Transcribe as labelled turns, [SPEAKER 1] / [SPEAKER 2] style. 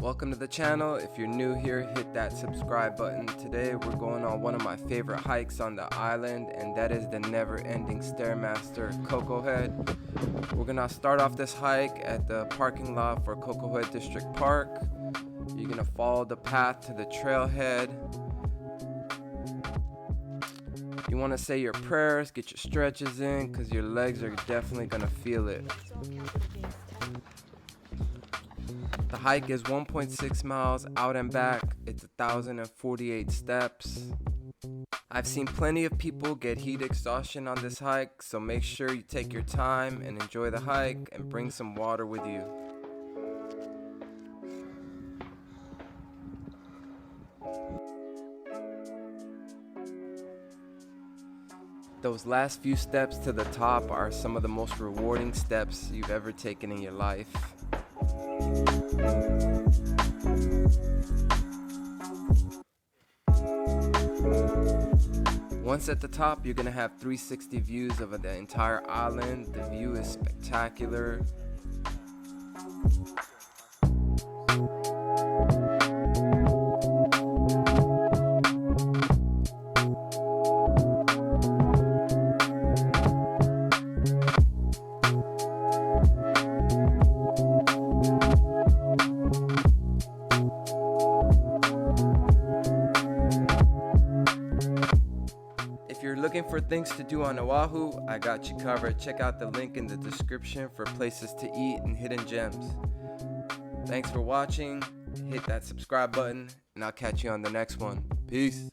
[SPEAKER 1] Welcome to the channel. If you're new here, hit that subscribe button. Today we're going on one of my favorite hikes on the island, and that is the never-ending Stairmaster Koko Head. We're gonna start off this hike at the parking lot for Koko Head District Park. You're gonna follow the path to the trailhead. You want to say your prayers, get your stretches in, because your legs are definitely gonna feel it. The hike is 1.6 miles out and back. It's 1,048 steps. I've seen plenty of people get heat exhaustion on this hike, so make sure you take your time and enjoy the hike and bring some water with you. Those last few steps to the top are some of the most rewarding steps you've ever taken in your life. Once at the top, you're gonna have 360 views of the entire island. The view is spectacular. If you're looking for things to do on Oahu, I got you covered. Check out the link in the description for places to eat and hidden gems. Thanks for watching. Hit that subscribe button, and I'll catch you on the next one. Peace.